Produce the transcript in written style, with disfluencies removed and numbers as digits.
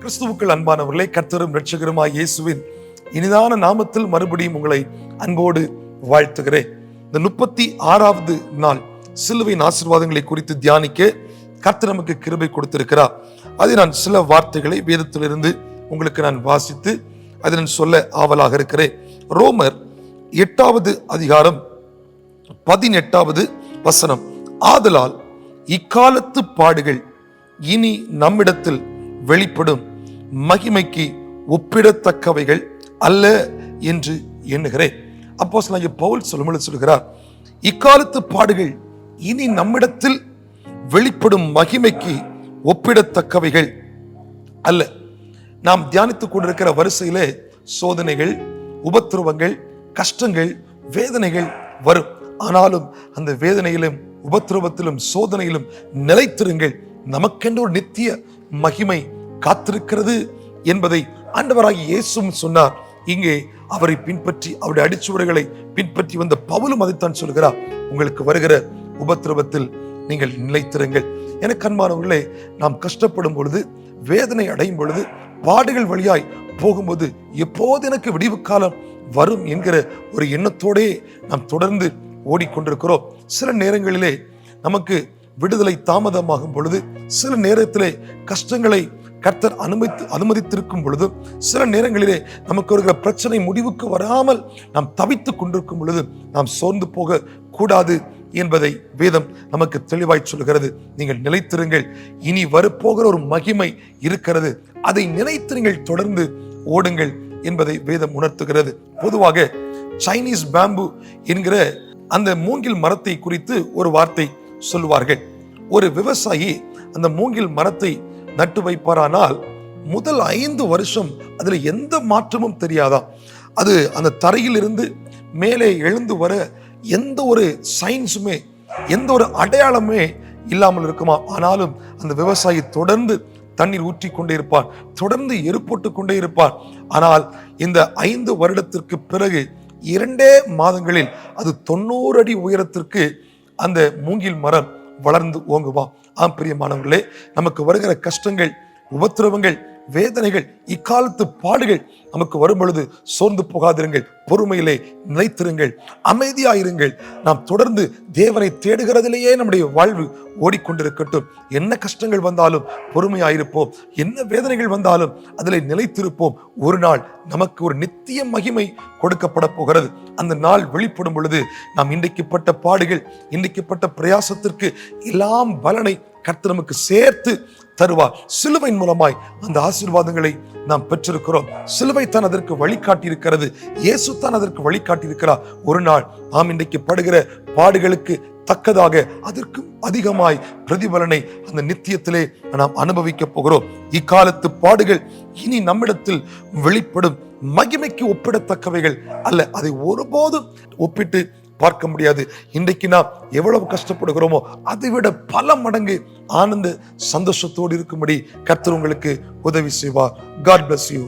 கிறிஸ்துவுக்குள் அன்பானவர்களே, கர்த்தரும் இரட்சகருமாய் இயேசுவின் இனிதான நாமத்தில் மறுபடியும் உங்களை அன்போடு வாழ்த்துகிறேன். இந்த 36வது நாள் சிலுவையின் ஆசீர்வாதங்களை குறித்து தியானிக்க கர்த்தர் நமக்கு கிருபை கொடுத்திருக்கிறார். அதை நான் சில வார்த்தைகளை வேதத்திலிருந்து உங்களுக்கு நான் வாசித்து அதை நான் சொல்ல ஆவலாக இருக்கிறேன். ரோமர் 8வது அதிகாரம் 18வது வசனம். ஆதலால் இக்காலத்து பாடுகள் இனி நம்மிடத்தில் வெளிப்படும் மகிமைக்கு ஒப்பிடத்தக்கவைகள் அல்ல என்று எண்ணுகிறேன். அப்போஸ்தலனாகிய பவுல் சொல்லுகிறார், இக்காலத்து பாடுகள் இனி நம்மிடத்தில் வெளிப்படும் மகிமைக்கு ஒப்பிடத்தக்கவைகள் அல்ல. நாம் தியானித்துக் கொண்டிருக்கிற வரிசையிலே சோதனைகள், உபத்திரவங்கள், கஷ்டங்கள், வேதனைகள் வரும். ஆனாலும் அந்த வேதனையிலும் உபத்திரவத்திலும் சோதனையிலும் நிலைத்திருங்கள், நமக்கென்று ஒரு நித்திய மகிமை காத்திருக்கிறது என்பதை ஆண்டவராகிய இயேசுவும் சொன்னார். இங்கே அவரை பின்பற்றி அவருடைய அடிச்சுவடுகளை பின்பற்றி வந்த பவுலும் அதைத்தான் சொல்கிறார். உங்களுக்கு வருகிற உபத்திரவத்தில் நீங்கள் நிலைத்திருங்கள். எனக்கு அன்பானவர்களே, நாம் கஷ்டப்படும் பொழுது, வேதனை அடையும் பொழுது, பாடுகள் வழியாய் போகும்போது எப்போது எனக்கு விடிவு காலம் வரும் என்கிற ஒரு எண்ணத்தோடே நாம் தொடர்ந்து ஓடிக்கொண்டிருக்கிறோம். சில நேரங்களிலே நமக்கு விடுதலை தாமதமாகும் பொழுது, சில நேரத்திலே கஷ்டங்களை கர்த்தர் அனுமதித்திருக்கும் பொழுது, சில நேரங்களிலே நமக்கு வருகிற பிரச்சனை முடிவுக்கு வராமல் நாம் தவித்துக் கொண்டிருக்கும் பொழுது நாம் சோர்ந்து போக கூடாது என்பதை வேதம் நமக்கு தெளிவாய் சொல்கிறது. நீங்கள் நிலைத்திருங்கள், இனி வரப்போகிற ஒரு மகிமை இருக்கிறது, அதை நினைத்து நீங்கள் தொடர்ந்து ஓடுங்கள் என்பதை வேதம் உணர்த்துகிறது. பொதுவாக சைனீஸ் பேம்பு என்கிற அந்த மூங்கில் மரத்தை குறித்து ஒரு வார்த்தை சொல்லுவார்கள். ஒரு விவசாயி அந்த மூங்கில் மரத்தை நட்டு வைப்பாரானால் முதல் 5 வருஷம் அதுல எந்த மாற்றமும் தெரியாதா. அது அந்த தரையில் இருந்து மேலே எழுந்து வர எந்த ஒரு சயின்ஸுமே, எந்த ஒரு அடையாளமே இல்லாமல் இருக்குமா. ஆனாலும் அந்த விவசாயி தொடர்ந்து தண்ணீர் ஊற்றி கொண்டே இருப்பார், தொடர்ந்து எருப்போட்டு கொண்டே இருப்பார். ஆனால் இந்த 5 வருடத்திற்கு பிறகு 2 மாதங்களில் அது 90 அடி உயரத்திற்கு அந்த மூங்கில் மரம் வளர்ந்து ஓங்குவான். ஆம் பிரியமானவர்களே, நமக்கு வருகிற கஷ்டங்கள், உபத்திரவங்கள், வேதனைகள், இக்காலத்து பாடுகள் நமக்கு வரும் பொழுது சோர்ந்து போகாதிருங்கள், பொறுமையிலே நிலைத்திருங்கள், அமைதியாயிருங்கள். நாம் தொடர்ந்து தேவனை தேடுகிறதிலேயே நம்முடைய வாழ்வு ஓடிக்கொண்டிருக்கட்டும். என்ன கஷ்டங்கள் வந்தாலும் பொறுமையாயிருப்போம், என்ன வேதனைகள் வந்தாலும் அதிலே நிலைத்திருப்போம். ஒரு நாள் நமக்கு ஒரு நித்திய மகிமை கொடுக்கப்பட போகிறது. அந்த நாள் வெளிப்படும் பொழுது நாம் இன்றைக்கு பட்ட பாடுகள், இன்றைக்கு பட்ட பிரயாசத்திற்கு எல்லாம் பலனை கர்த்தர் நமக்கு சேர்த்து தருவார். சிலுவையின் மூலமாய் அந்த ஆசீர்வாதங்களை நாம் பெற்றிருக்கிறோம். சிலுவை தான் அதற்கு வழிகாட்டி இருக்கிறது, இயேசு தான் அதற்கு வழிகாட்டி இருக்கிறார். ஒரு நாள் நாம் இன்றைக்கு படுகிற பாடுகளுக்கு தக்கதாக அதற்கு அதிகமாய் பிரதிபலனை அந்த நித்தியத்திலே நாம் அனுபவிக்க போகிறோம். இக்காலத்து பாடுகள் இனி நம்மிடத்தில் வெளிப்படும் மகிமைக்கு ஒப்பிடத்தக்கவைகள் அல்ல. அதை ஒருபோதும் ஒப்பிட்டு பார்க்க முடியாது. இன்றைக்கு நாம் எவ்வளவு கஷ்டப்படுகிறோமோ அதை விட பல மடங்கு ஆனந்த சந்தோஷத்தோடு இருக்கும்படி கர்த்தர் உங்களுக்கு உதவி செய்வார். God bless you.